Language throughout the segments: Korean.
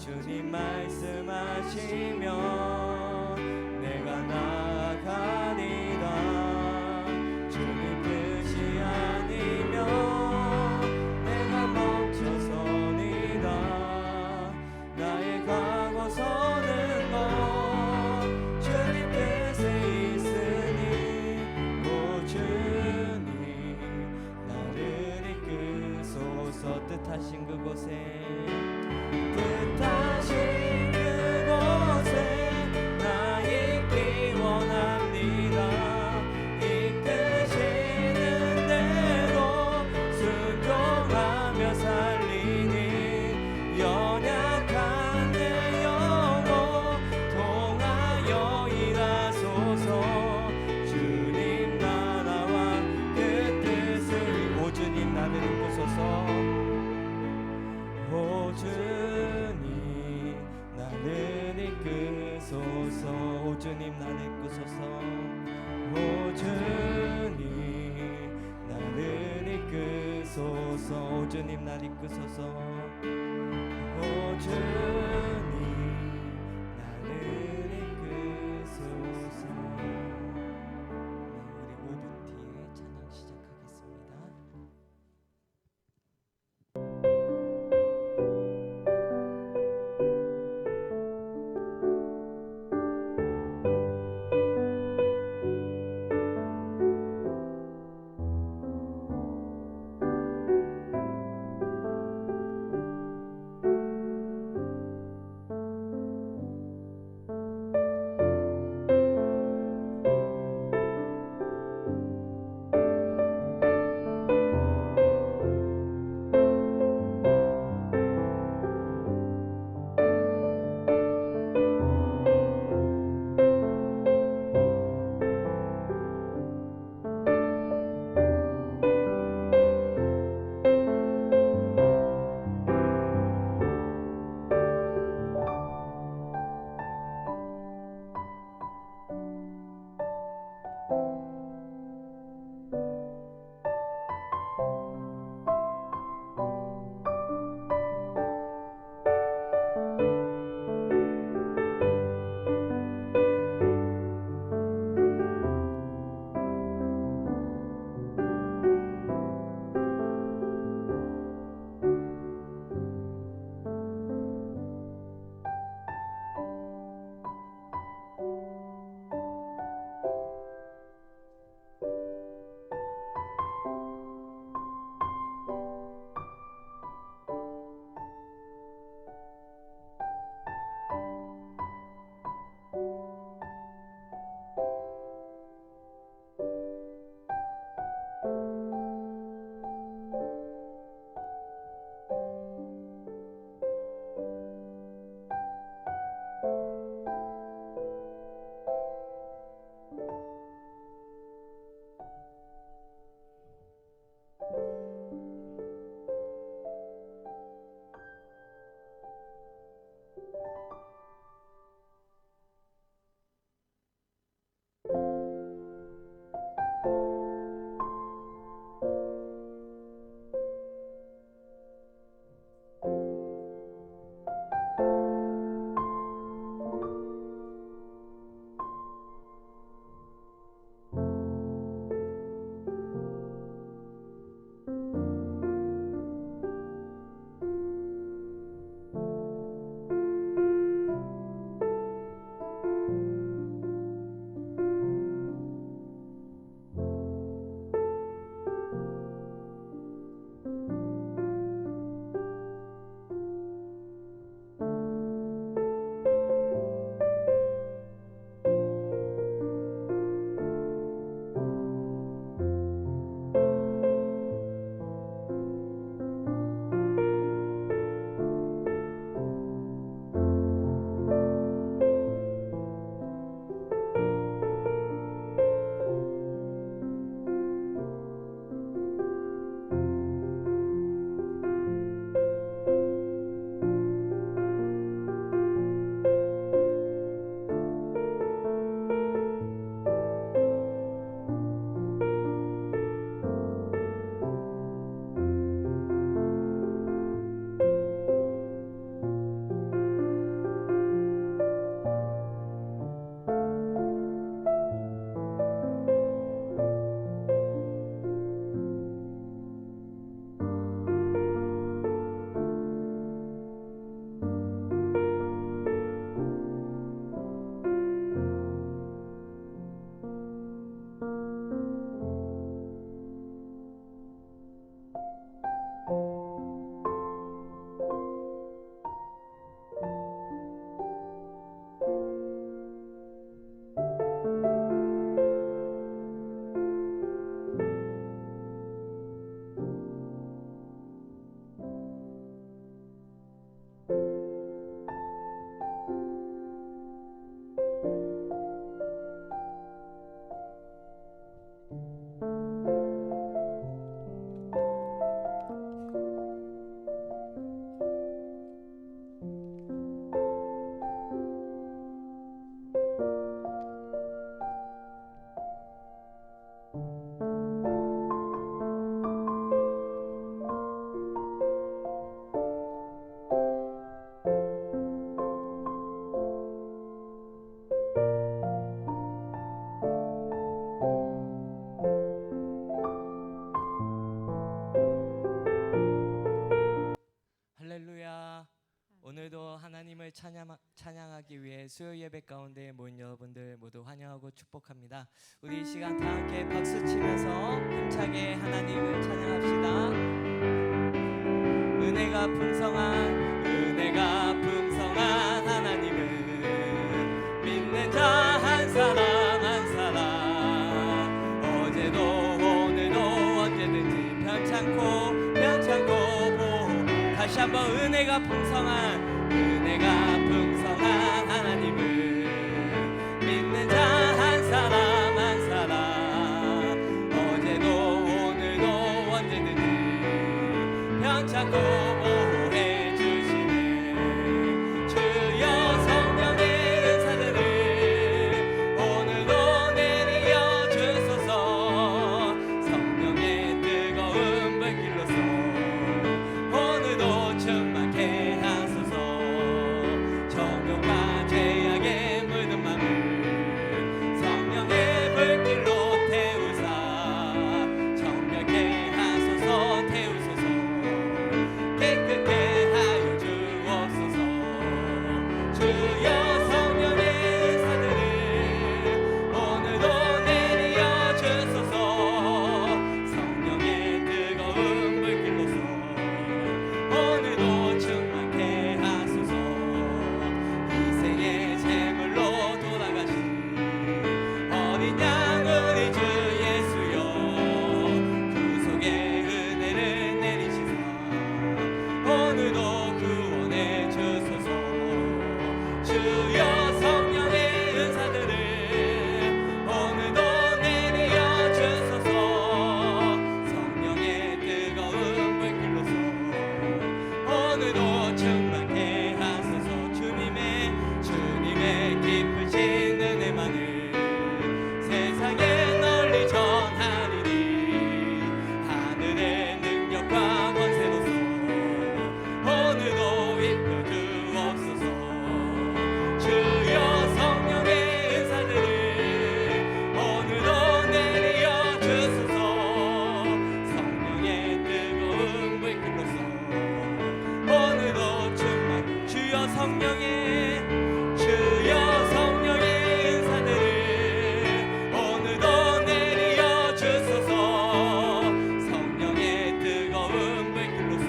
주님 말씀하시면 내가 나아가리라. 주님 뜻이 아니면 내가 멈춰서리라. 나의 가고 서는 것 주님 뜻에 있으니 오 주님 나를 이끄소서. 뜻하신 그곳에 나 있기 원합니다. 이끄시는 대로 순종하며 살리니 연약한 내 영혼 통하여 일하소서. 주님 나라와 그 뜻을 오 주님 나를 이끄소서. 오 주님 나를 이끄소서. 오 주님 나를 이끄소서. 오 주님 나를 이끄소서. 오 주님 나를 이끄소서. 오 주님 나를 이끄소서. 우리 5분 뒤에 찬양 시작하겠습니다. 찬양하기 위해 수요 예배 가운데 모인 여러분들 모두 환영하고 축복합니다. 우리 이 시간 다 함께 박수 치면서 힘차게 하나님을 찬양합시다. 은혜가 풍성한 하나님을 믿는 자 한 사람 한 사람, 어제도 오늘도 언제든지 변찮고 다시 한번 은혜가 풍성한 하나님을 믿는 자 한 사람 한 사람, 어제도 오늘도 언제든지 변찮고 보호해주시네. 주여 성령의 은사들을 오늘도 내려 주소서. 성령의 뜨거운 불길로서 오늘도 충만케 하소서. 정욕과 죄악에 물든 맘을 성령의 불길로 태우사 정결케 하소서. 태우소서. 깨끗게 하여 주옵소서. 주여 성령의 은사들을 오늘도 내려 주소서. 성령의 뜨거운 불길로서 오늘도 충만케 하소서. 희생의 제물로 돌아가신 어린 양 우리 주 예수여, 구속의 은혜를 내리시사 오늘도 구원해 주소서. 주여 성령의 은사들을 오늘도 내려 주소서. 성령의 뜨거운 불길로서 오늘도 충만케 하소서. 주님의 깊으신 은혜만을 세상에 널리 전하리니 하늘의 능력과 권세로서 오늘도 이끌어 주옵소서. 주여 성령의 은사들을 오늘도 내려 주소서. 성령의 뜨거운 불길로서 오늘도 충만. 주여 성령의 은사들을 오늘도 내려 주소서. 성령의 뜨거운 불길로서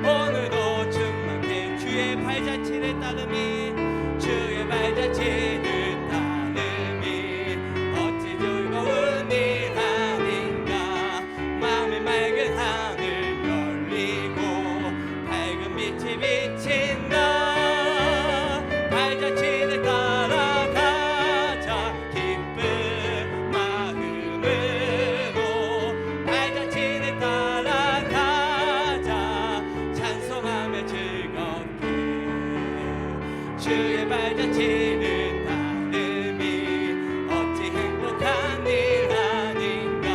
오늘도 충만케. 주의 발자취를 따름이 어찌 즐거운 일 아닌가. 마음의 맑은 하늘 열리고 밝은 빛이 비친다. 발자취를 따라가자 기쁜 마음으로. 발자취를 따라가자 찬송하며 즐겁게. 주의 발자취를 따름이 어찌 행복한 일 아닌가.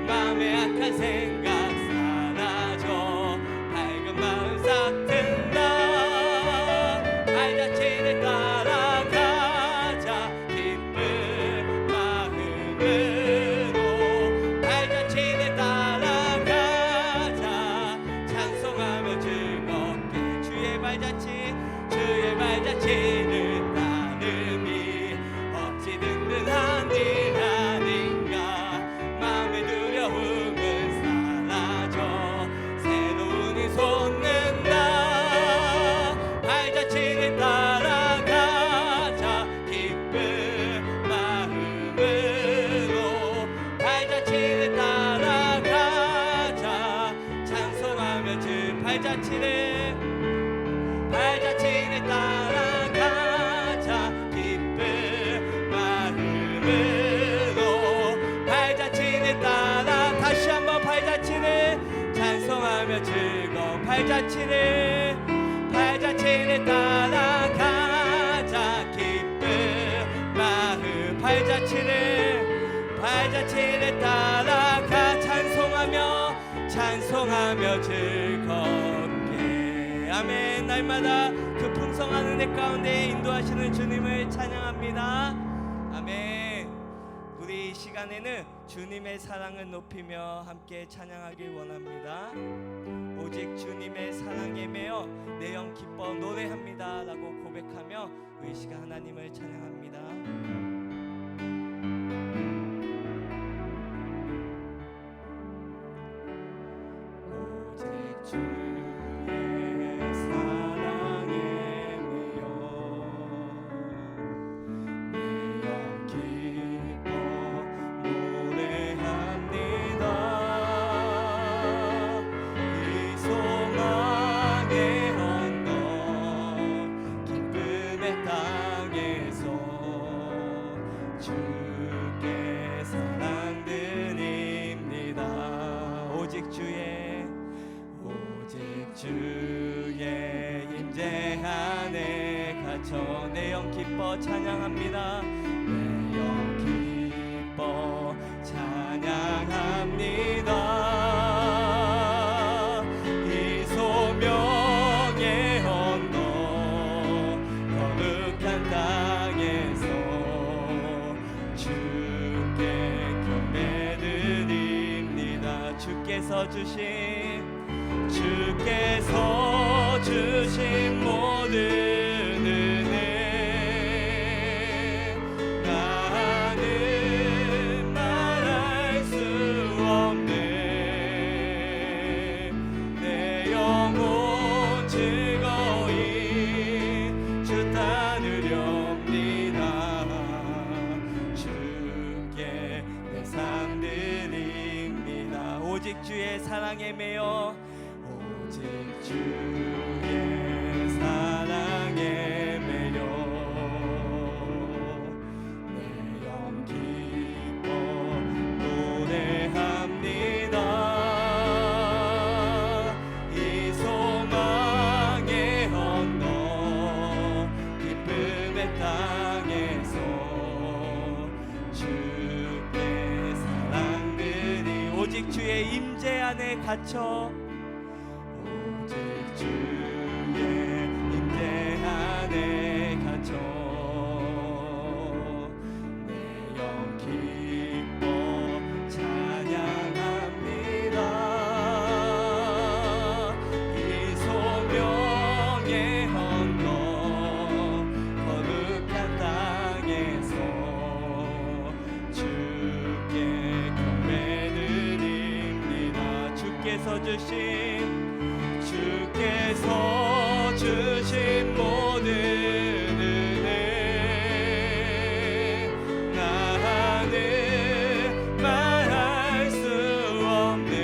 마음의 악한 생각 사라져 밝은 마음 싹 든다. 발자취를 따라가자 기쁜 마음으로. 발자취를 따라가자 찬송하며 즐겁게. 주의 발자취를 따름이 어찌 든든한 일 아닌가. 마음의 두려움은 사라져 새로운 힘 솟는다. 발자취를 따라가자 기쁜 마음으로. 발자취를 따라가자 찬송하며 발자취를 따라가자 기쁜 마음으로. 발자취를 따라 다시 한번 발자취를 찬송하며 즐거운. 발자취를 따라가자 기쁜 마음. 발자취를 따라가 찬송하며 즐겁게. 아멘. 날마다 그 풍성한 은혜 가운데 인도하시는 주님을 찬양합니다. 아멘. 우리 우리 이 시간에는 주님의 사랑을 높이며 함께 찬양하길 원합니다. 오직 주님의 사랑에 매여 내 영 기뻐 노래합니다 라고 고백하며 우리 이 시간 하나님을 찬양합니다. 오직 주의 사랑에 매여 내 영 기뻐 노래합니다. 이 소망의 언덕 기쁨의 땅에서 주께 사랑드립니다. 오직 주의 임재 안에 갇혀 내 영 기뻐 찬양합니다. 내 영 기뻐 찬양합니다. 이 소명의 언덕 거룩한 땅에서 주께 경배드립니다. 주께서 주신 모든 은혜 나는 말할 수 없네. 내 영혼 즐거이 주 따르렵니다. 주께 내 삶 드립니다. 오직 주의 사랑에 매여 오직 주의 사랑에 매여 내 영 기뻐 노래합니다. 이 소망의 언덕 기쁨의 땅에서 주께 사랑들이 오직 주의 임재 안에 갇혀 주의 임재 안에 갇혀 내 영 기뻐 찬양합니다. 이 소명의 언덕 거룩한 땅에서 주께 경배드립니다. 주께서 주신 모든 은혜 나는 말할 수 없네.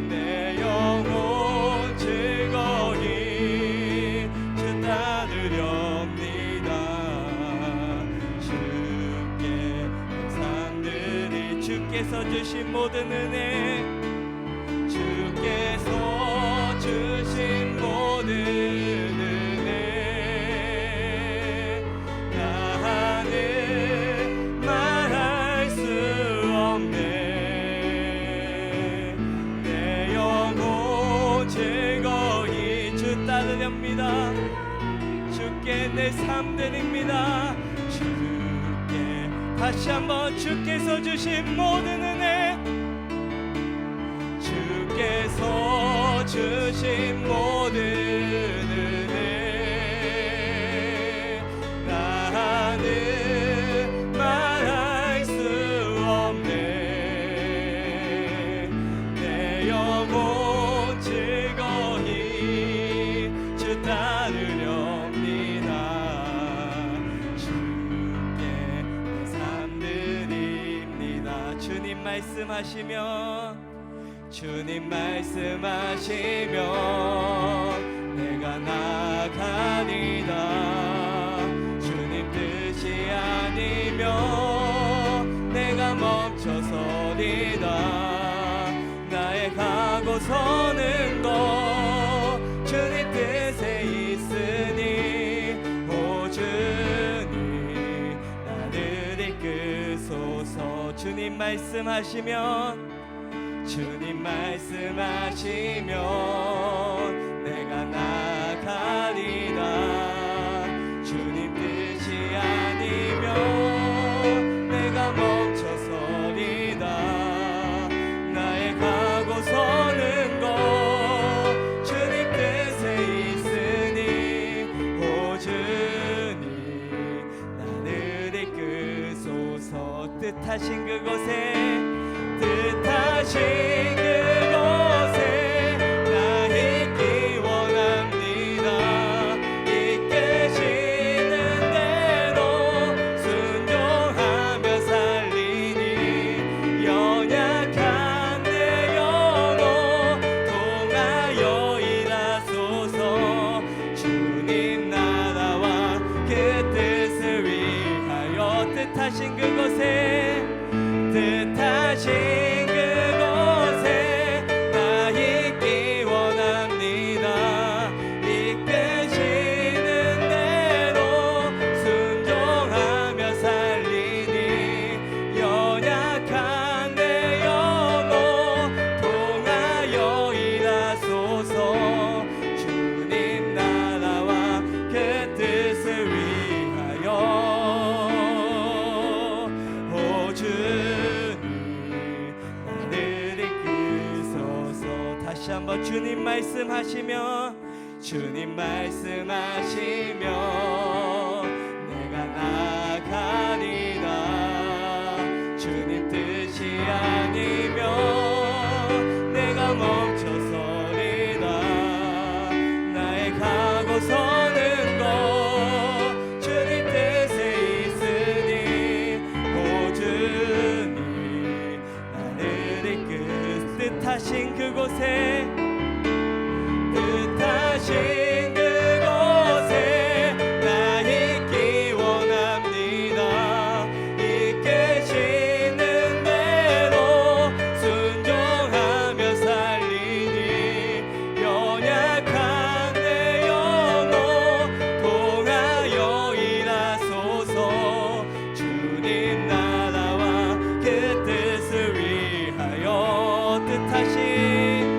내 영혼 즐거이 주 따르렵니다. 주께 감사드리 주께서 주신 모든 은혜 주께서 주신 모든 은혜 나는 말할 수 없네. 내 영혼 즐거이 주 따르렵니다. 주께 내 삶 드립니다. 주께 다시 한번 주께서 주신 모든 은혜 주께서 주신 모든 은혜 나는 말할 수 없네. 내 영혼 즐거이 주 따르렵니다. 주께 내 삶 드립니다. 주님 말씀하시면 내가 나가리다. 주님 뜻이 아니면 내가 멈춰서리다. 나의 가고 서는 것 주님 뜻에 있으니 오 주님 나를 이끄소서. 주님 말씀하시면 내가 나가리라. 주님 뜻이 아니면 다시 한번 주님 말씀하시며 주님 말씀하시며 내가 나가리라 주님 뜻이 아니면 내가 멈춰서리라 나의 가고 서는 것 주님 뜻에 있으니 오 주님 나를 이끌 뜻하신 그곳에 뜻하신 그곳에 나 있기 원합니다 이끄시는 대로 순종하며 살리니 연약한 내 영혼 통하여 일하소서 주님 나라와 그 뜻을 위하여 뜻하신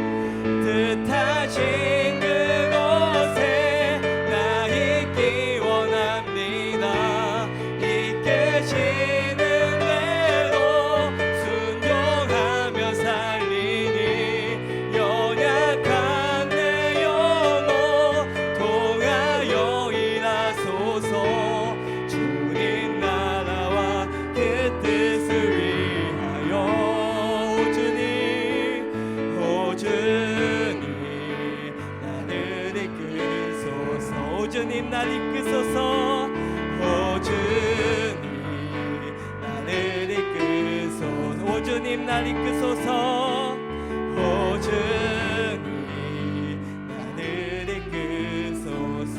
그곳에 나 있기 원합니다 이끄시는 대로 순종하며 살리니 연약한 내 영혼 통하여 일하소서 주님 나라와 그 뜻을 위하여 오 주님 나를 이끄소서 오 주님 날 이끄소서 오 주님 나를 이끄소서 오 주님 날 이끄소서 오 주님 나를 이끄소서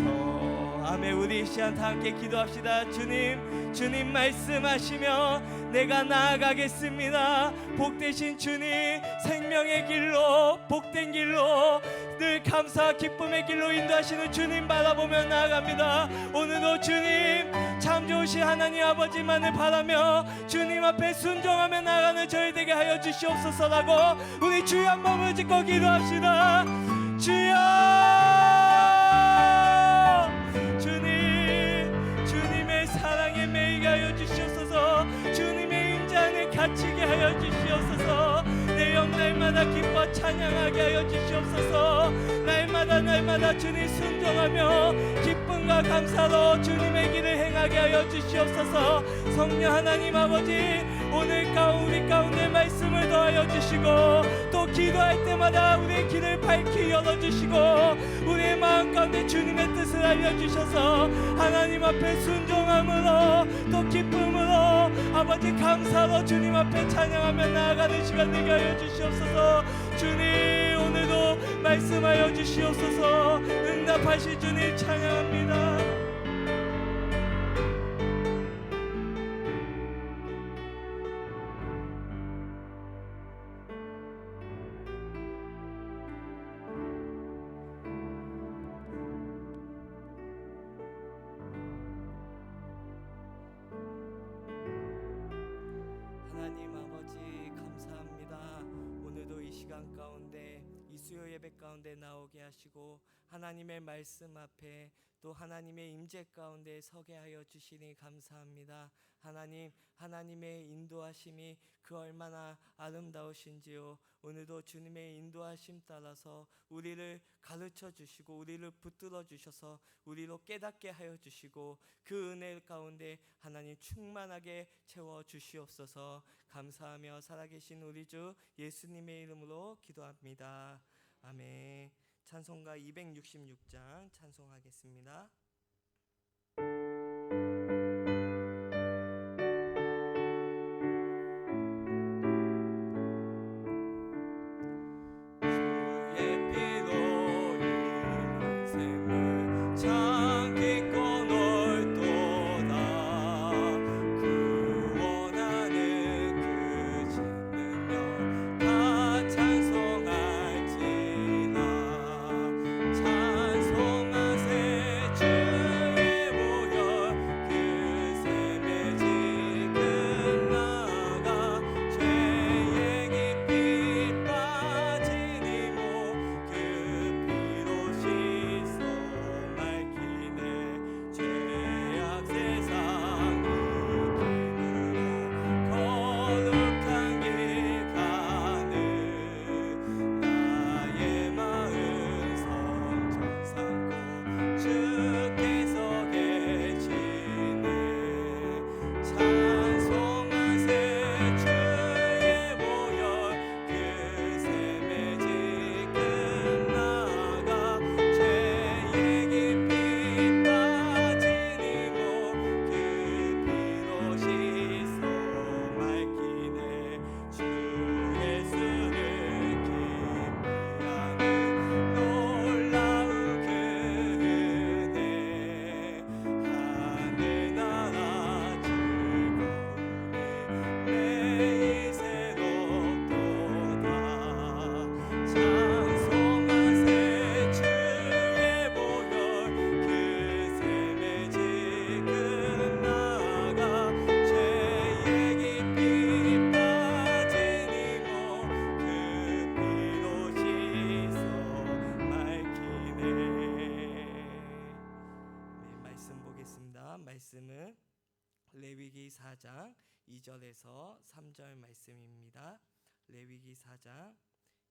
아멘. 우리 이 시간 다 함께 기도합시다. 주님 말씀하시며 내가 나아가겠습니다. 복되신 주님 생명의 길로 복된 길로 늘 감사와 기쁨의 길로 인도하시는 주님 바라보며 나아갑니다. 오늘도 주님 참 좋으신 하나님 아버지만을 바라며 주님 앞에 순종하며 나아가는 저희 되게 하여 주시옵소서라고 우리 주여 한 마음을 짓고 기도합시다. 주여 주님의 사랑에 매이게 하여 주시옵소서 주님의 임재 안에 갇히게 하여 주시옵소서 내 영 날마다 기뻐 찬양하게 하여 주시옵소서 날마다 주님 순종하며 기쁨과 감사로 주님의 길을 행하게 하여 주시옵소서 성령 하나님 아버지 오늘 우리 가운데 말씀을 더하여 주시고 또 기도할 때마다 우리의 길을 밝히 열어주시고 우리의 마음 가운데 주님의 뜻을 알려주셔서 하나님 앞에 순종함으로 또 기쁨으로 아버지 감사로 주님 앞에 찬양하며 나아가는 시간 되게 하여 주시옵소서. 주님 오늘도 말씀하여 주시옵소서. 응답하실 주님 찬양합니다. 하나님 아버지 감사합니다. 오늘도 이 시간 가운데 이 수요 예배 가운데 나오게 하시고 하나님의 말씀 앞에 또 하나님의 임재 가운데 서게 하여 주시니 감사합니다. 하나님의 인도하심이 그 얼마나 아름다우신지요. 오늘도 주님의 인도하심 따라서 우리를 가르쳐 주시고 우리를 붙들어 주셔서 우리로 깨닫게 하여 주시고 그 은혜 가운데 하나님 충만하게 채워 주시옵소서. 감사하며 살아계신 우리 주 예수님의 이름으로 기도합니다. 아멘. 찬송가 266장 찬송하겠습니다. 찬송하세 주의 모여 말씀은 레위기 4장 2절에서 3절 말씀입니다. 레위기 4장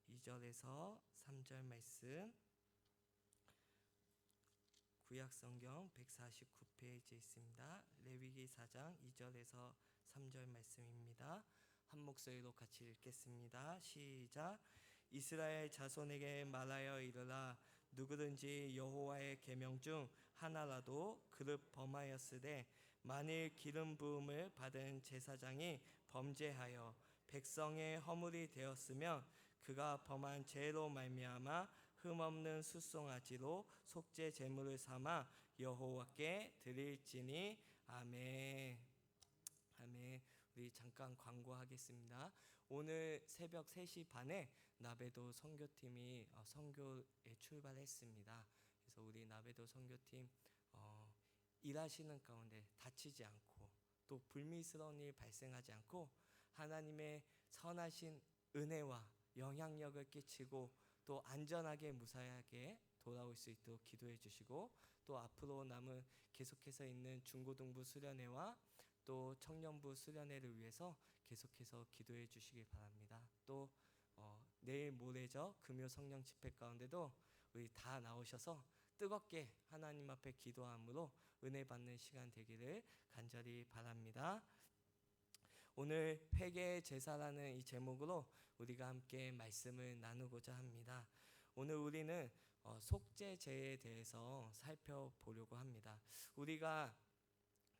2절에서 3절 말씀, 구약성경 149페이지에 있습니다. 레위기 4장 2절에서 3절 말씀입니다. 한 목소리로 같이 읽겠습니다. 시작. 이스라엘 자손에게 말하여 이르라. 누구든지 여호와의 계명 중 하나라도 그릇 범하였으되 만일 기름 부음을 받은 제사장이 범죄하여 백성의 허물이 되었으면 그가 범한 죄로 말미암아 흠없는 숫송아지로 속죄 제물을 삼아 여호와께 드릴지니. 아멘. 아멘. 우리 잠깐 광고하겠습니다. 오늘 새벽 3시 반에 나베도 선교팀이 선교에 출발했습니다. 그래서 우리 나베도 선교팀 일하시는 가운데 다치지 않고 또 불미스러운 일 발생하지 않고 하나님의 선하신 은혜와 영향력을 끼치고 또 안전하게 무사하게 돌아올 수 있도록 기도해 주시고, 또 앞으로 남은 계속해서 있는 중고등부 수련회와 또 청년부 수련회를 위해서 계속해서 기도해 주시기 바랍니다. 또 내일 모레죠, 금요 성령 집회 가운데도 우리 다 나오셔서 뜨겁게 하나님 앞에 기도함으로 은혜 받는 시간 되기를 간절히 바랍니다. 오늘 회개의 제사라는 이 제목으로 우리가 함께 말씀을 나누고자 합니다. 오늘 우리는 속죄제에 대해서 살펴보려고 합니다. 우리가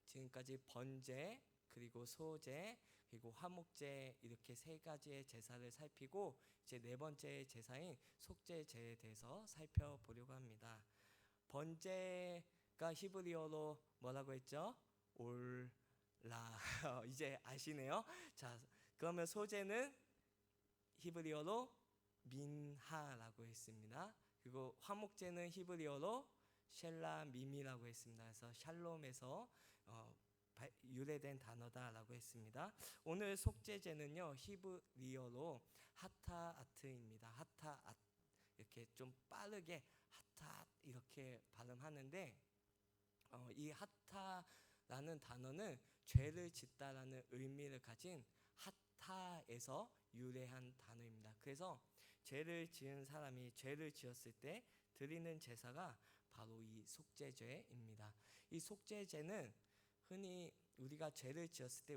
지금까지 번제, 그리고 소제, 그리고 화목제, 이렇게 세 가지의 제사를 살피고 이제 네 번째 제사인 속죄제에 대해서 살펴보려고 합니다. 번제가 히브리어로 뭐라고 했죠? 올라. 이제 아시네요. 자, 그러면 소제는 히브리어로 민하라고 했습니다. 그리고 화목제는 히브리어로 셸라밈이라고 했습니다. 그래서 샬롬에서 유래된 단어다라고 했습니다. 오늘 속죄제는요, 히브리어로 하타아트입니다. 하타앗, 이렇게 좀 빠르게 하타 이렇게 발음하는데, 이 하타라는 단어는 죄를 짓다라는 의미를 가진 하타에서 유래한 단어입니다. 그래서 죄를 지은 사람이 죄를 지었을 때 드리는 제사가 바로 이 속죄제입니다. 이 속죄제는 흔히 우리가 죄를 지었을 때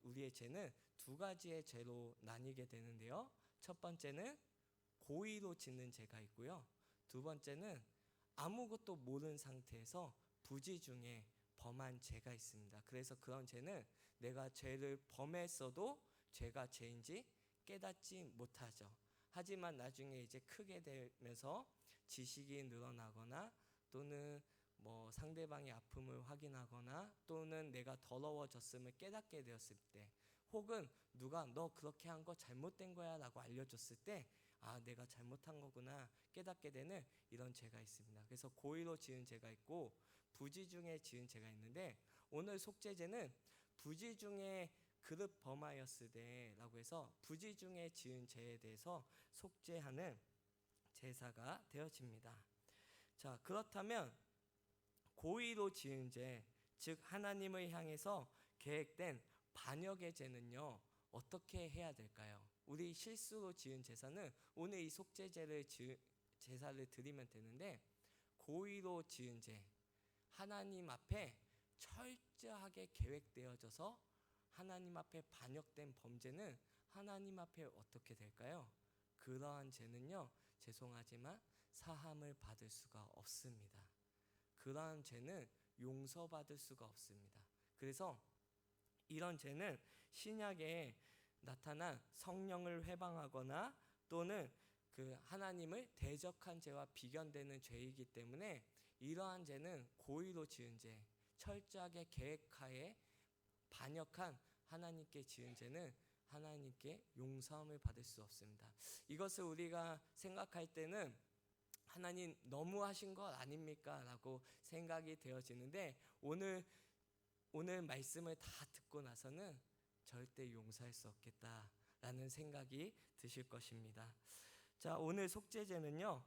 우리의 죄는 두 가지의 죄로 나뉘게 되는데요. 첫 번째는 고의로 짓는 죄가 있고요. 두 번째는 아무것도 모르는 상태에서 부지 중에 범한 죄가 있습니다. 그래서 그런 죄는 내가 죄를 범했어도 죄가 죄인지 깨닫지 못하죠. 하지만 나중에 이제 크게 되면서 지식이 늘어나거나 또는 상대방의 아픔을 확인하거나 또는 내가 더러워졌음을 깨닫게 되었을 때, 혹은 누가 너 그렇게 한 거 잘못된 거야 라고 알려줬을 때, 내가 잘못한 거구나 깨닫게 되는 이런 죄가 있습니다. 그래서 고의로 지은 죄가 있고 부지 중에 지은 죄가 있는데, 오늘 속죄제는 부지 중에 그릇 범하였으되 라고 해서 부지 중에 지은 죄에 대해서 속죄하는 제사가 되어집니다. 자, 그렇다면 고의로 지은 죄, 즉 하나님을 향해서 계획된 반역의 죄는요, 어떻게 해야 될까요? 우리 실수로 지은 제사는 오늘 이 속죄제를 제사를 드리면 되는데, 고의로 지은 죄, 하나님 앞에 철저하게 계획되어져서 하나님 앞에 반역된 범죄는 하나님 앞에 어떻게 될까요? 그러한 죄는요, 죄송하지만 사함을 받을 수가 없습니다. 그러한 죄는 용서받을 수가 없습니다. 그래서 이런 죄는 신약에 나타난 성령을 회방하거나 또는 그 하나님을 대적한 죄와 비견되는 죄이기 때문에 이러한 죄는 고의로 지은 죄, 철저하게 계획하에 반역한 하나님께 지은 죄는 하나님께 용서함을 받을 수 없습니다. 이것을 우리가 생각할 때는 하나님 너무하신 것 아닙니까? 라고 생각이 되어지는데, 오늘 말씀을 다 듣고 나서는 절대 용서할 수 없겠다라는 생각이 드실 것입니다. 자, 오늘 속죄제는요,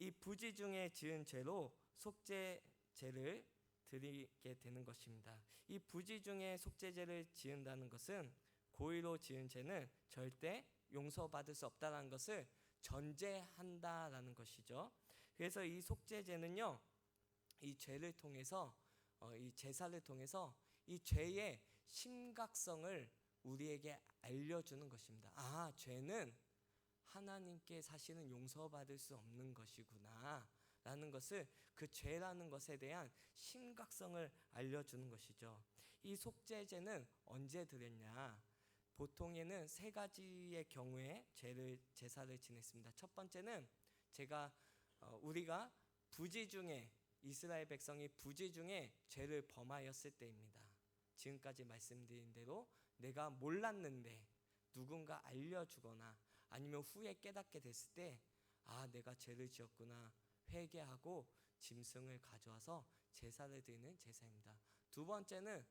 이 부지 중에 지은 죄로 속죄제를 드리게 되는 것입니다. 이 부지 중에 속죄제를 지은다는 것은 고의로 지은 죄는 절대 용서받을 수 없다는 것을 전제한다라는 것이죠. 그래서 이 속죄제는요, 이 죄를 통해서 이 제사를 통해서 이 죄의 심각성을 우리에게 알려주는 것입니다. 아, 죄는 하나님께 사실은 용서받을 수 없는 것이구나 라는 것을, 그 죄라는 것에 대한 심각성을 알려주는 것이죠. 이 속죄제는 언제 드렸냐? 보통에는 세 가지의 경우에 제사를 지냈습니다. 첫 번째는 우리가 부지 중에, 이스라엘 백성이 부지 중에 죄를 범하였을 때입니다. 지금까지 말씀드린 대로 내가 몰랐는데 누군가 알려주거나 아니면 후에 깨닫게 됐을 때, 아, 내가 죄를 지었구나 회개하고 짐승을 가져와서 제사를 드리는 제사입니다. 두 번째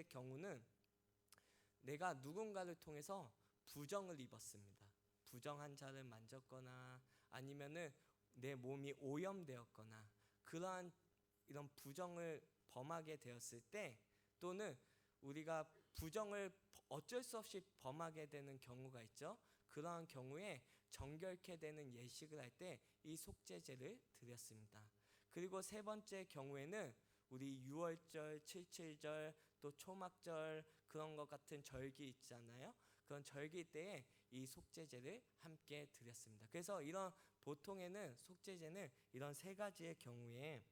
경우는 내가 누군가를 통해서 부정을 입었습니다. 부정한 자를 만졌거나 아니면은 내 몸이 오염되었거나 그러한 이런 부정을 범하게 되었을 때, 또는 우리가 부정을 어쩔 수 없이 범하게 되는 경우가 있죠. 그러한 경우에 정결케 되는 예식을 할 때 이 속죄제를 드렸습니다. 그리고 세 번째 경우에는 우리 유월절, 칠칠절, 또 초막절 그런 것 같은 절기 있잖아요. 그런 절기 때에 이 속죄제를 함께 드렸습니다. 그래서 이런 보통에는 속죄제는 이런 세 가지의 경우에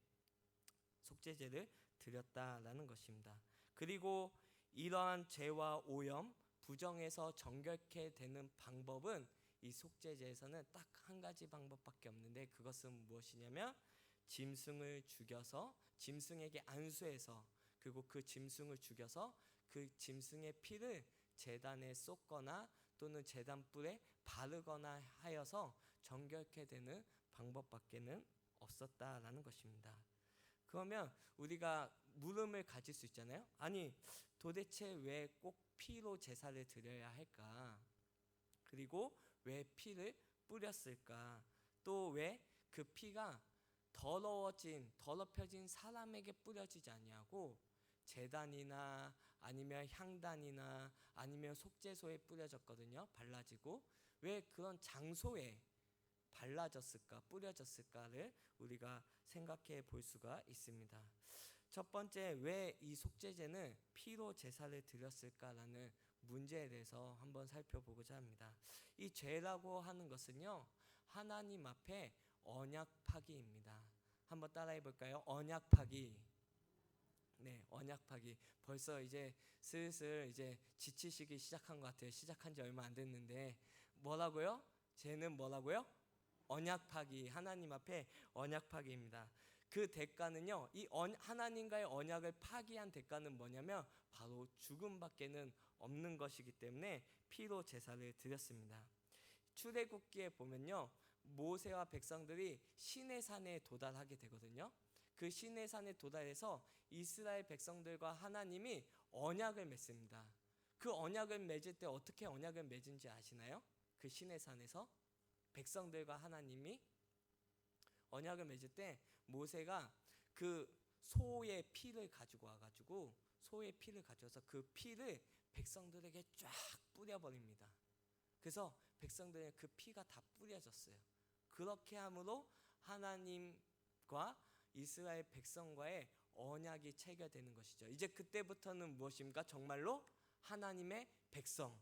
속죄제를 드렸다라는 것입니다. 그리고 이러한 죄와 오염, 부정에서 정결케 되는 방법은 이 속죄제에서는 딱 한 가지 방법밖에 없는데, 그것은 무엇이냐면 짐승을 죽여서 짐승에게 안수해서, 그리고 그 짐승을 죽여서 그 짐승의 피를 제단에 쏟거나 또는 제단 뿔에 바르거나 하여서 정결케 되는 방법밖에는 없었다라는 것입니다. 그러면 우리가 물음을 가질 수 있잖아요. 아니, 도대체 왜 꼭 피로 제사를 드려야 할까? 그리고 왜 피를 뿌렸을까? 또 왜 그 피가 더럽혀진 사람에게 뿌려지지 아니하고 제단이나 아니면 향단이나 아니면 속죄소에 뿌려졌거든요. 발라지고 왜 그런 장소에 발라졌을까, 뿌려졌을까를 우리가 생각해 볼 수가 있습니다. 첫 번째, 왜 이 속죄제는 피로 제사를 드렸을까라는 문제에 대해서 한번 살펴보고자 합니다. 이 죄라고 하는 것은요, 하나님 앞에 언약 파기입니다. 한번 따라해 볼까요? 언약 파기. 네, 언약 파기. 벌써 이제 슬슬 이제 지치시기 시작한 것 같아요. 시작한 지 얼마 안 됐는데 뭐라고요? 죄는 뭐라고요? 언약 파기. 하나님 앞에 언약 파기입니다. 그 대가는요, 이 하나님과의 언약을 파기한 대가는 뭐냐면 바로 죽음밖에는 없는 것이기 때문에 피로 제사를 드렸습니다. 출애굽기에 보면요, 모세와 백성들이 시내산에 도달하게 되거든요. 그 시내산에 도달해서 이스라엘 백성들과 하나님이 언약을 맺습니다. 그 언약을 맺을 때 어떻게 언약을 맺은지 아시나요? 그 시내산에서 백성들과 하나님이 언약을 맺을 때 모세가 그 소의 피를 가지고 와가지고 소의 피를 가져와서 그 피를 백성들에게 쫙 뿌려버립니다. 그래서 백성들의 그 피가 다 뿌려졌어요. 그렇게 함으로 하나님과 이스라엘 백성과의 언약이 체결되는 것이죠. 이제 그때부터는 무엇입니까? 정말로 하나님의 백성,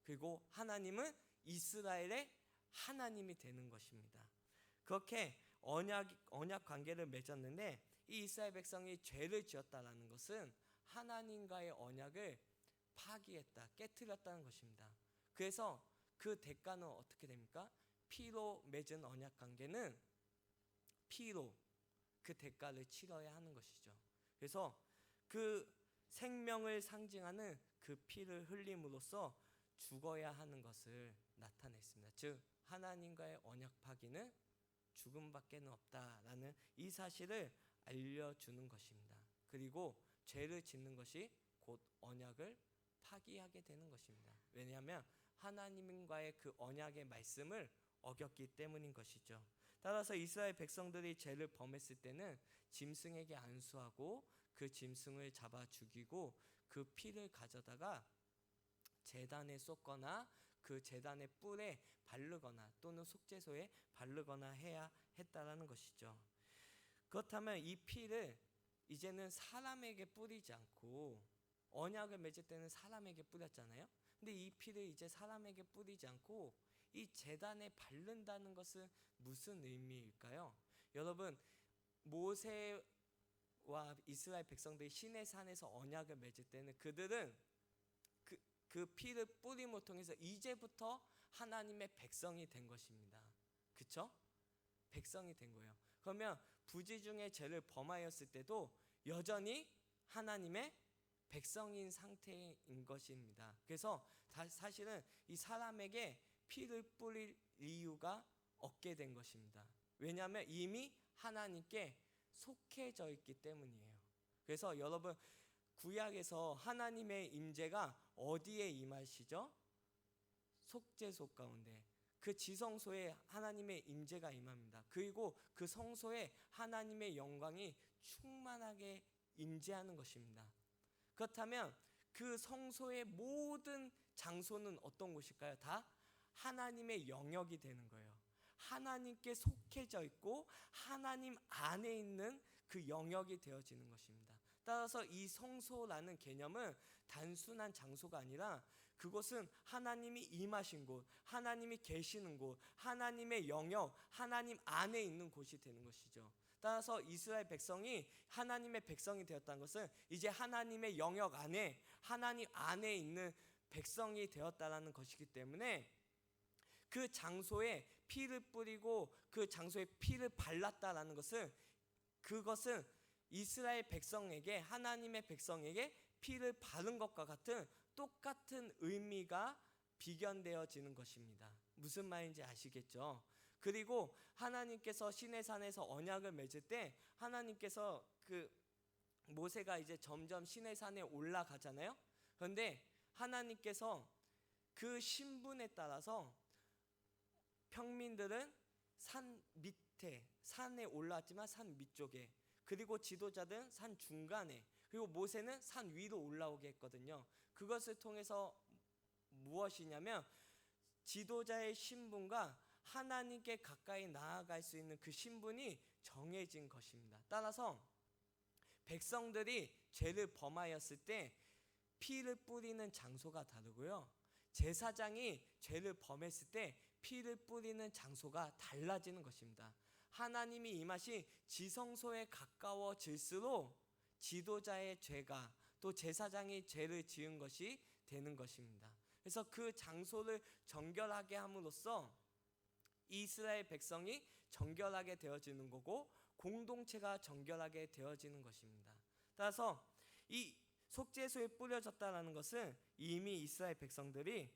그리고 하나님은 이스라엘의 하나님이 되는 것입니다. 그렇게 언약 관계를 맺었는데, 이 이스라엘 백성이 죄를 지었다라는 것은 하나님과의 언약을 파기했다, 깨트렸다는 것입니다. 그래서 그 대가는 어떻게 됩니까? 피로 맺은 언약 관계는 피로 그 대가를 치러야 하는 것이죠. 그래서 그 생명을 상징하는 그 피를 흘림으로써 죽어야 하는 것을 나타냈습니다. 즉 하나님과의 언약 파기는 죽음밖에는 없다라는 이 사실을 알려주는 것입니다. 그리고 죄를 짓는 것이 곧 언약을 파기하게 되는 것입니다. 왜냐하면 하나님과의 그 언약의 말씀을 어겼기 때문인 것이죠. 따라서 이스라엘 백성들이 죄를 범했을 때는 짐승에게 안수하고 그 짐승을 잡아 죽이고 그 피를 가져다가 제단에 쏟거나 그 제단의 뿔에 바르거나 또는 속죄소에 바르거나 해야 했다라는 것이죠. 그렇다면 이 피를 이제는 사람에게 뿌리지 않고, 언약을 맺을 때는 사람에게 뿌렸잖아요. 근데 이 피를 이제 사람에게 뿌리지 않고 이 제단에 바른다는 것은 무슨 의미일까요? 여러분, 모세와 이스라엘 백성들이 시내 산에서 언약을 맺을 때는 그들은 그 피를 뿌림을 통해서 이제부터 하나님의 백성이 된 것입니다. 그쵸? 백성이 된 거예요. 그러면 부지 중에 죄를 범하였을 때도 여전히 하나님의 백성인 상태인 것입니다. 그래서 사실은 이 사람에게 피를 뿌릴 이유가 없게 된 것입니다. 왜냐하면 이미 하나님께 속해져 있기 때문이에요. 그래서 여러분, 구약에서 하나님의 임재가 어디에 임하시죠? 속죄소 가운데, 그 지성소에 하나님의 임재가 임합니다. 그리고 그 성소에 하나님의 영광이 충만하게 임재하는 것입니다. 그렇다면 그 성소의 모든 장소는 어떤 곳일까요? 다 하나님의 영역이 되는 거예요. 하나님께 속해져 있고 하나님 안에 있는 그 영역이 되어지는 것입니다. 따라서 이 성소라는 개념은 단순한 장소가 아니라 그곳은 하나님이 임하신 곳, 하나님이 계시는 곳, 하나님의 영역, 하나님 안에 있는 곳이 되는 것이죠. 따라서 이스라엘 백성이 하나님의 백성이 되었다는 것은 이제 하나님의 영역 안에, 하나님 안에 있는 백성이 되었다는 것이기 때문에 그 장소에 피를 뿌리고 그 장소에 피를 발랐다라는 것은, 그것은 이스라엘 백성에게, 하나님의 백성에게 피를 바른 것과 같은 똑같은 의미가 비견되어지는 것입니다. 무슨 말인지 아시겠죠? 그리고 하나님께서 시내산에서 언약을 맺을 때 하나님께서 모세가 이제 점점 시내산에 올라가잖아요. 그런데 하나님께서 그 신분에 따라서 평민들은 산 밑에, 산에 올라왔지만 산 밑쪽에, 그리고 지도자들은 산 중간에, 그리고 모세는 산 위로 올라오게 했거든요. 그것을 통해서 무엇이냐면 지도자의 신분과 하나님께 가까이 나아갈 수 있는 그 신분이 정해진 것입니다. 따라서 백성들이 죄를 범하였을 때 피를 뿌리는 장소가 다르고요, 제사장이 죄를 범했을 때 피를 뿌리는 장소가 달라지는 것입니다. 하나님이 임하신 지성소에 가까워질수록 지도자의 죄가, 또 제사장이 죄를 지은 것이 되는 것입니다. 그래서 그 장소를 정결하게 함으로써 이스라엘 백성이 정결하게 되어지는 거고 공동체가 정결하게 되어지는 것입니다. 따라서 이 속죄소에 뿌려졌다는 것은 이미 이스라엘 백성들이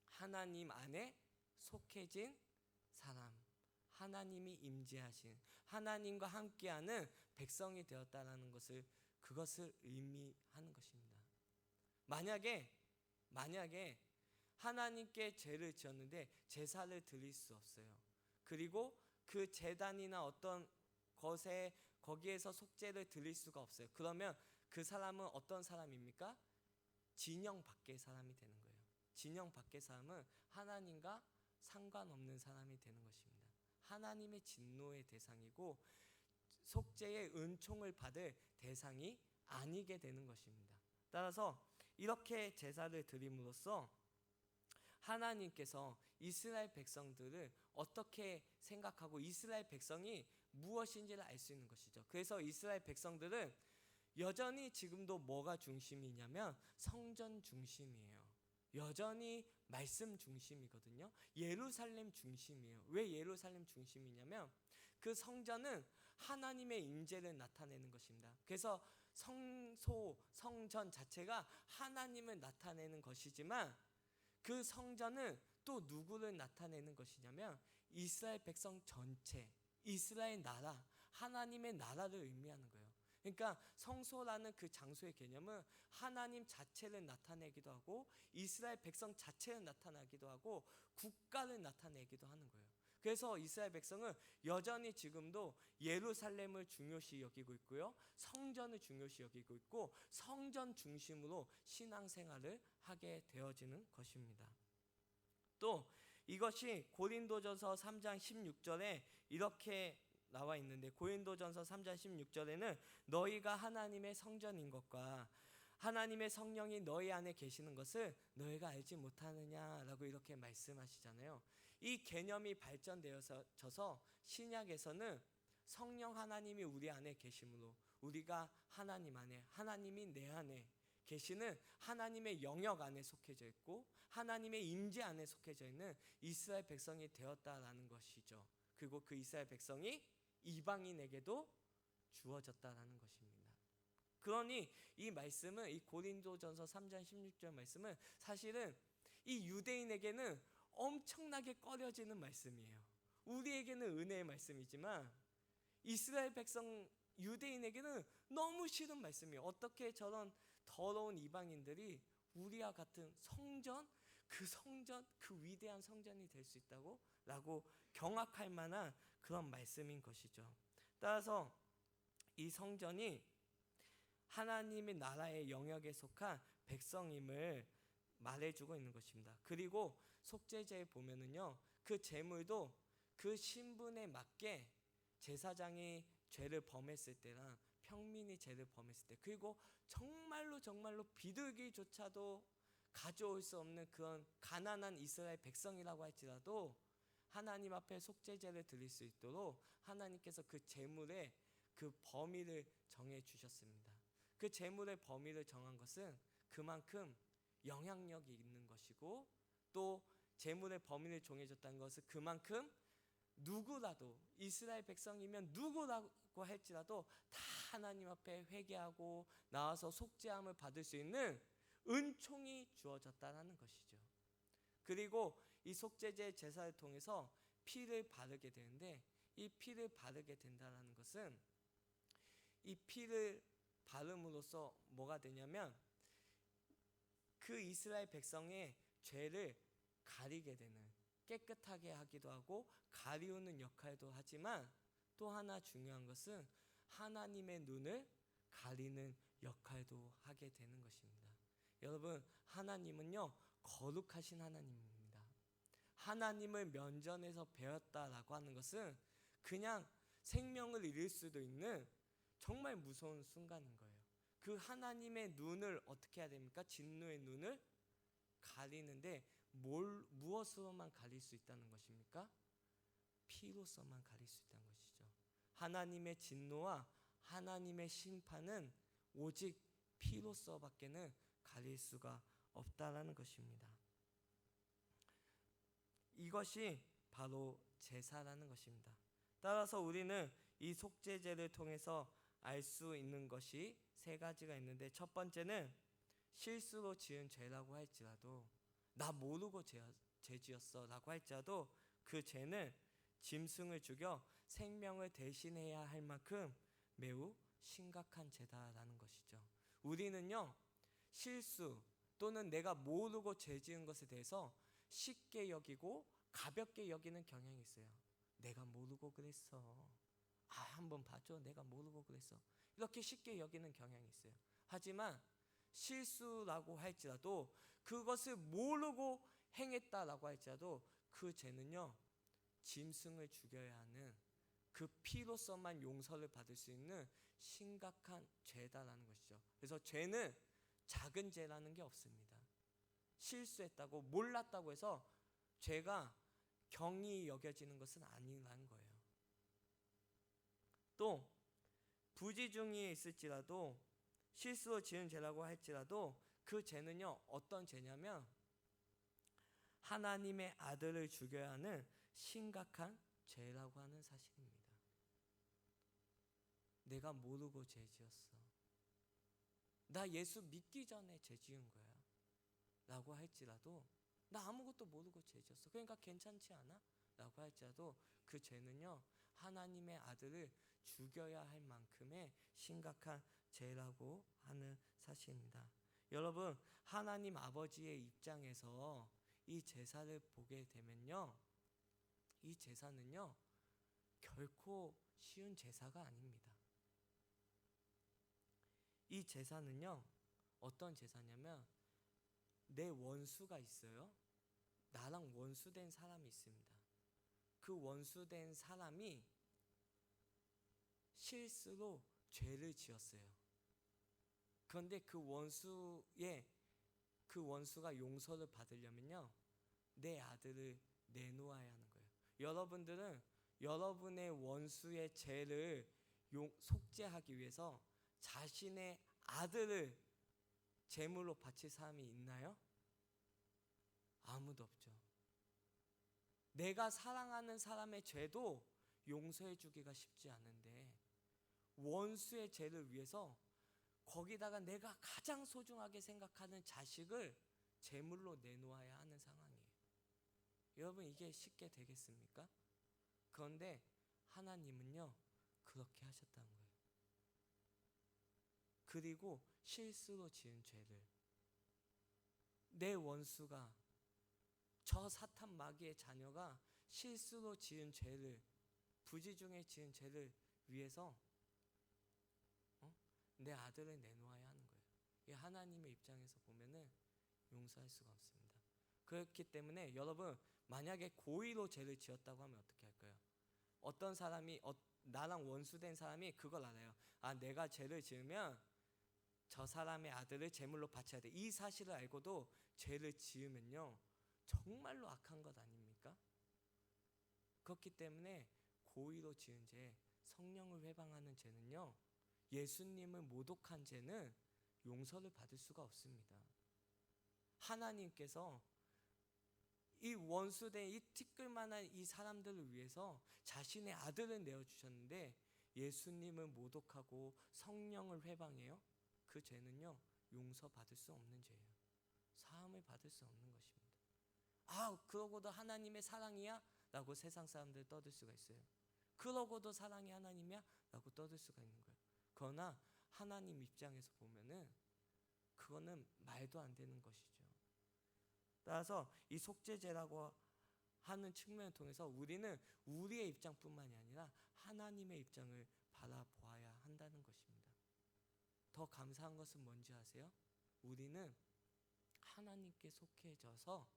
하나님 안에 속해진 사람, 하나님이 임재하신, 하나님과 함께하는 백성이 되었다는 것을, 그것을 의미하는 것입니다. 만약에 하나님께 죄를 지었는데 제사를 드릴 수 없어요. 그리고 그 제단이나 어떤 것에 거기에서 속죄를 드릴 수가 없어요. 그러면 그 사람은 어떤 사람입니까? 진영 밖의 사람이 되는 거예요. 진영 밖의 사람은 하나님과 상관없는 사람이 되는 것입니다. 하나님의 진노의 대상이고 속죄의 은총을 받을 대상이 아니게 되는 것입니다. 따라서 이렇게 제사를 드림으로써 하나님께서 이스라엘 백성들을 어떻게 생각하고 이스라엘 백성이 무엇인지를 알 수 있는 것이죠. 그래서 이스라엘 백성들은 여전히 지금도 뭐가 중심이냐면 성전 중심이에요. 여전히 말씀 중심이거든요. 예루살렘 중심이에요. 왜 예루살렘 중심이냐면 그 성전은 하나님의 임재를 나타내는 것입니다. 그래서 성전 자체가 하나님을 나타내는 것이지만 그 성전은 또 누구를 나타내는 것이냐면 이스라엘 백성 전체, 이스라엘 나라, 하나님의 나라를 의미하는 거예요. 그러니까 성소라는 그 장소의 개념은 하나님 자체를 나타내기도 하고 이스라엘 백성 자체를 나타나기도 하고 국가를 나타내기도 하는 거예요. 그래서 이스라엘 백성은 여전히 지금도 예루살렘을 중요시 여기고 있고요, 성전을 중요시 여기고 있고 성전 중심으로 신앙생활을 하게 되어지는 것입니다. 또 이것이 고린도전서 3장 16절에 이렇게 나와 있는데, 고린도전서 3장 16절에는 너희가 하나님의 성전인 것과 하나님의 성령이 너희 안에 계시는 것을 너희가 알지 못하느냐라고 이렇게 말씀하시잖아요. 이 개념이 발전되어서 신약에서는 성령 하나님이 우리 안에 계심으로 우리가 하나님 안에, 하나님이 내 안에 계시는 하나님의 영역 안에 속해져 있고 하나님의 임재 안에 속해져 있는 이스라엘 백성이 되었다라는 것이죠. 그리고 그 이스라엘 백성이 이방인에게도 주어졌다라는 것입니다. 그러니 이 말씀은, 이 고린도전서 3장 16절 말씀은 사실은 이 유대인에게는 엄청나게 꺼려지는 말씀이에요. 우리에게는 은혜의 말씀이지만 이스라엘 백성 유대인에게는 너무 싫은 말씀이에요. 어떻게 저런 더러운 이방인들이 우리와 같은 성전, 그 위대한 성전이 될 수 있다고? 라고 경악할 만한 그런 말씀인 것이죠. 따라서 이 성전이 하나님의 나라의 영역에 속한 백성임을 말해주고 있는 것입니다. 그리고 속죄제에 보면은요, 그 제물도 그 신분에 맞게 제사장이 죄를 범했을 때랑 평민이 죄를 범했을 때, 그리고 정말로 비둘기조차도 가져올 수 없는 그런 가난한 이스라엘 백성이라고 할지라도 하나님 앞에 속죄제를 드릴 수 있도록 하나님께서 그 제물의 그 범위를 정해 주셨습니다. 그 제물의 범위를 정한 것은 그만큼 영향력이 있는 것이고, 또 제물의 범위를 정해줬다는 것은 그만큼 누구라도, 이스라엘 백성이면 누구라고 할지라도 다 하나님 앞에 회개하고 나와서 속죄함을 받을 수 있는 은총이 주어졌다는 것이죠. 그리고 이 속죄제 제사를 통해서 피를 바르게 되는데, 이 피를 바르게 된다는 것은 이 피를 바름으로써 뭐가 되냐면 그 이스라엘 백성의 죄를 가리게 되는, 깨끗하게 하기도 하고 가리우는 역할도 하지만 또 하나 중요한 것은 하나님의 눈을 가리는 역할도 하게 되는 것입니다. 여러분, 하나님은요 거룩하신 하나님입니다. 하나님을 면전에서 배웠다라고 하는 것은 그냥 생명을 잃을 수도 있는 정말 무서운 순간인 거예요. 그 하나님의 눈을 어떻게 해야 됩니까? 진노의 눈을 가리는데 무엇으로만 가릴 수 있다는 것입니까? 피로서만 가릴 수 있다는 것이죠. 하나님의 진노와 하나님의 심판은 오직 피로서밖에는 가릴 수가 없다라는 것입니다. 이것이 바로 제사라는 것입니다. 따라서 우리는 이 속죄제를 통해서 알 수 있는 것이 세 가지가 있는데, 첫 번째는 실수로 지은 죄라고 할지라도, 나 모르고 죄 지었어 라고 할지라도 그 죄는 짐승을 죽여 생명을 대신해야 할 만큼 매우 심각한 죄다라는 것이죠. 우리는요 실수 또는 내가 모르고 죄 지은 것에 대해서 쉽게 여기고 가볍게 여기는 경향이 있어요. 내가 모르고 그랬어. 한번 봐줘. 내가 모르고 그랬어. 이렇게 쉽게 여기는 경향이 있어요. 하지만 실수라고 할지라도, 그것을 모르고 행했다라고 할지라도 그 죄는요 짐승을 죽여야 하는, 그 피로서만 용서를 받을 수 있는 심각한 죄다라는 것이죠. 그래서 죄는 작은 죄라는 게 없습니다. 실수했다고, 몰랐다고 해서 죄가 경히 여겨지는 것은 아니라는 거예요. 또 부지중에 있을지라도, 실수로 지은 죄라고 할지라도 그 죄는요 어떤 죄냐면 하나님의 아들을 죽여야 하는 심각한 죄라고 하는 사실입니다. 내가 모르고 죄 지었어. 나 예수 믿기 전에 죄 지은 거야 라고 할지라도, 나 아무것도 모르고 죄 지었어. 그러니까 괜찮지 않아? 라고 할지라도 그 죄는요 하나님의 아들을 죽여야 할 만큼의 심각한 죄라고 하는 사실입니다. 여러분, 하나님 아버지의 입장에서 이 제사를 보게 되면요, 이 제사는요 결코 쉬운 제사가 아닙니다. 이 제사는요 어떤 제사냐면, 내 원수가 있어요. 나랑 원수된 사람이 있습니다. 그 원수된 사람이 실수로 죄를 지었어요. 그런데 그 원수가 용서를 받으려면요 내 아들을 내놓아야 하는 거예요. 여러분들은 여러분의 원수의 죄를 속죄하기 위해서 자신의 아들을 제물로 바칠 사람이 있나요? 아무도 없죠. 내가 사랑하는 사람의 죄도 용서해 주기가 쉽지 않은데, 원수의 죄를 위해서 거기다가 내가 가장 소중하게 생각하는 자식을 제물로 내놓아야 하는 상황이에요. 여러분, 이게 쉽게 되겠습니까? 그런데 하나님은요 그렇게 하셨다는 거예요. 그리고 실수로 지은 죄를, 내 원수가, 저 사탄 마귀의 자녀가 실수로 지은 죄를, 부지 중에 지은 죄를 위해서 내 아들을 내놓아야 하는 거예요. 이 하나님의 입장에서 보면은 용서할 수가 없습니다. 그렇기 때문에 여러분, 만약에 고의로 죄를 지었다고 하면 어떻게 할까요? 어떤 사람이 나랑 원수된 사람이 그걸 알아요. 아, 내가 죄를 지으면 저 사람의 아들을 제물로 바쳐야 돼. 이 사실을 알고도 죄를 지으면요 정말로 악한 것 아닙니까? 그렇기 때문에 고의로 지은 죄, 성령을 회방하는 죄는요, 예수님을 모독한 죄는 용서를 받을 수가 없습니다. 하나님께서 이 원수된 이 티끌만한 이 사람들을 위해서 자신의 아들을 내어주셨는데, 예수님을 모독하고 성령을 회방해요? 그 죄는요 용서받을 수 없는 죄예요. 사함을 받을 수 없는 것입니다. 아, 그러고도 하나님의 사랑이야? 라고 세상 사람들 떠들 수가 있어요. 그러고도 사랑이 하나님이야? 라고 떠들 수가 있는 거예요. 그러나 하나님 입장에서 보면은 그거는 말도 안 되는 것이죠. 따라서 이 속죄제라고 하는 측면을 통해서 우리는 우리의 입장뿐만이 아니라 하나님의 입장을 바라보아야 한다는 것입니다. 더 감사한 것은 뭔지 아세요? 우리는 하나님께 속해져서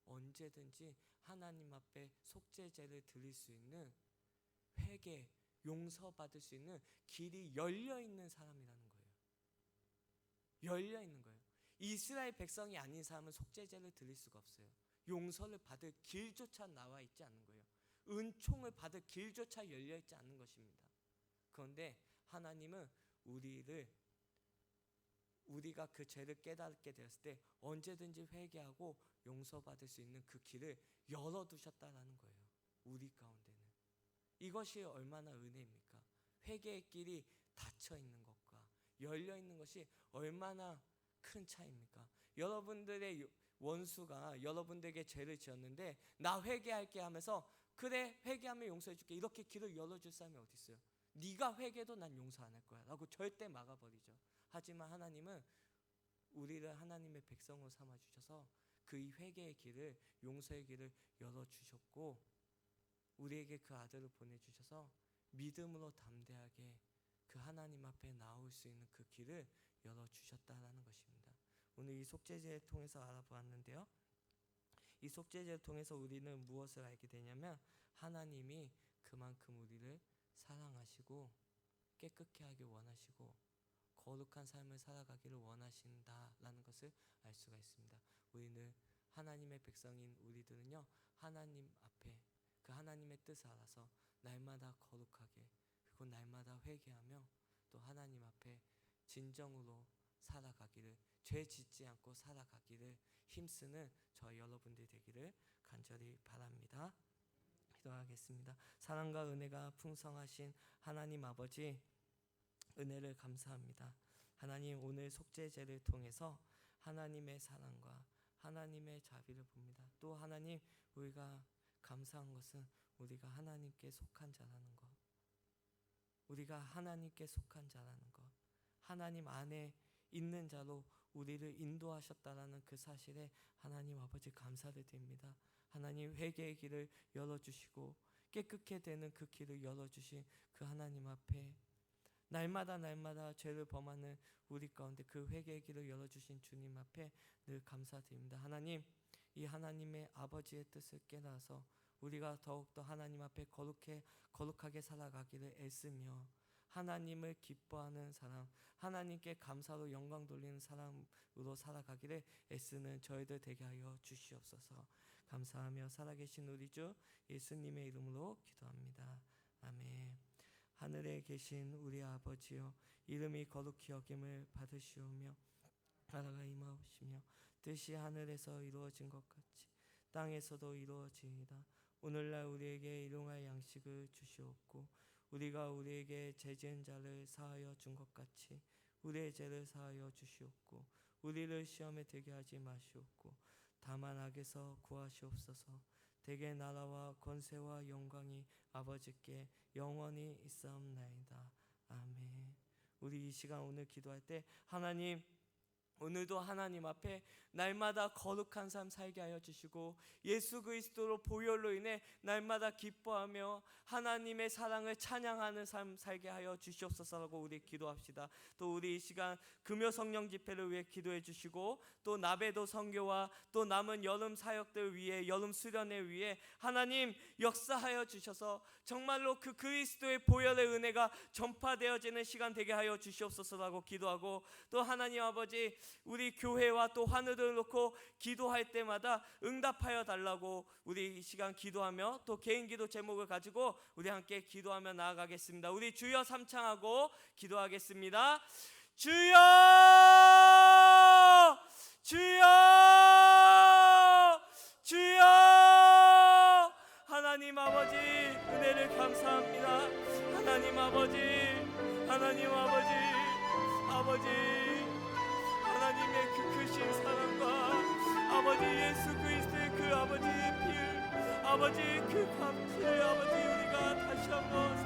언제든지 하나님 앞에 속죄제를 드릴 수 있는, 회개, 용서받을 수 있는 길이 열려있는 사람이라는 거예요. 열려있는 거예요. 이스라엘 백성이 아닌 사람은 속죄제를 드릴 수가 없어요. 용서를 받을 길조차 나와 있지 않는 거예요. 은총을 받을 길조차 열려있지 않는 것입니다. 그런데 하나님은 우리가 그 죄를 깨닫게 되었을 때 언제든지 회개하고 용서받을 수 있는 그 길을 열어두셨다는 거예요. 우리 가운데는. 이것이 얼마나 은혜입니까? 회개의 길이 닫혀 있는 것과 열려 있는 것이 얼마나 큰 차이입니까? 여러분들의 원수가 여러분들에게 죄를 지었는데, 나 회개할게 하면서, 그래 회개하면 용서해 줄게, 이렇게 길을 열어줄 사람이 어디 있어요? 네가 회개도 난 용서 안 할 거야 라고 절대 막아버리죠. 하지만 하나님은 우리를 하나님의 백성으로 삼아주셔서 그 회개의 길을, 용서의 길을 열어주셨고, 우리에게 그 아들을 보내주셔서 믿음으로 담대하게 그 하나님 앞에 나올 수 있는 그 길을 열어주셨다라는 것입니다. 오늘 이 속죄제를 통해서 알아보았는데요, 이 속죄제를 통해서 우리는 무엇을 알게 되냐면, 하나님이 그만큼 우리를 사랑하시고 깨끗게 하길 원하시고 거룩한 삶을 살아가기를 원하신다라는 것을 알 수가 있습니다. 우리는 하나님의 백성인 우리들은요, 하나님 앞에 그 하나님의 뜻을 알아서 날마다 거룩하게, 그리고 날마다 회개하며 또 하나님 앞에 진정으로 살아가기를, 죄 짓지 않고 살아가기를 힘쓰는 저희 여러분들이 되기를 간절히 바랍니다. 기도하겠습니다. 사랑과 은혜가 풍성하신 하나님 아버지, 은혜를 감사합니다. 하나님, 오늘 속죄제를 통해서 하나님의 사랑과 하나님의 자비를 봅니다. 또 하나님, 우리가 감사한 것은 우리가 하나님께 속한 자라는 것, 우리가 하나님께 속한 자라는 것, 하나님 안에 있는 자로 우리를 인도하셨다라는 그 사실에 하나님 아버지 감사를 드립니다. 하나님 회개의 길을 열어주시고 깨끗게 되는 그 길을 열어주신 그 하나님 앞에 날마다 죄를 범하는 우리 가운데 그 회개의 길을 열어주신 주님 앞에 늘 감사드립니다. 하나님, 이 하나님의 아버지의 뜻을 깨달아서 우리가 더욱더 하나님 앞에 거룩하게 살아가기를 애쓰며 하나님을 기뻐하는 사람, 하나님께 감사로 영광 돌리는 사람으로 살아가기를 애쓰는 저희들 되게 하여 주시옵소서. 감사하며 살아계신 우리 주 예수님의 이름으로 기도합니다. 아멘. 하늘에 계신 우리 아버지여, 이름이 거룩히 여김을 받으시오며 나라가 임하옵시며 뜻이 하늘에서 이루어진 것 같이 땅에서도 이루어지이다. 오늘날 우리에게 일용할 양식을 주시옵고 우리가 우리에게 죄 지은 자를 사하여 준 것 같이 우리의 죄를 사하여 주시옵고 우리를 시험에 들게 하지 마시옵고 다만 악에서 구하시옵소서. 대개 나라와 권세와 영광이 아버지께 영원히 있사옵나이다. 아멘. 우리 이 시간 오늘 기도할 때 하나님, 오늘도 하나님 앞에 날마다 거룩한 삶 살게 하여 주시고 예수 그리스도로 보혈로 인해 날마다 기뻐하며 하나님의 사랑을 찬양하는 삶 살게 하여 주시옵소서라고 우리 기도합시다. 또 우리 이 시간 금요 성령 집회를 위해 기도해 주시고 또 나베도 선교와 또 남은 여름 사역들 위해 여름 수련회 위해 하나님 역사하여 주셔서 정말로 그 그리스도의 보혈의 은혜가 전파되어지는 시간 되게 하여 주시옵소서라고 기도하고 또 하나님 아버지 우리 교회와 또 하늘을 놓고 기도할 때마다 응답하여 달라고 우리 이 시간 기도하며 또 개인 기도 제목을 가지고 우리 함께 기도하며 나아가겠습니다. 우리 주여 삼창하고 기도하겠습니다. 주여 주여 주여. 하나님 아버지 은혜를 감사합니다. 하나님 아버지 하나님의 그 크신 사랑과 아버지 예수 그리스도의 그 아버지의 피, 아버지 그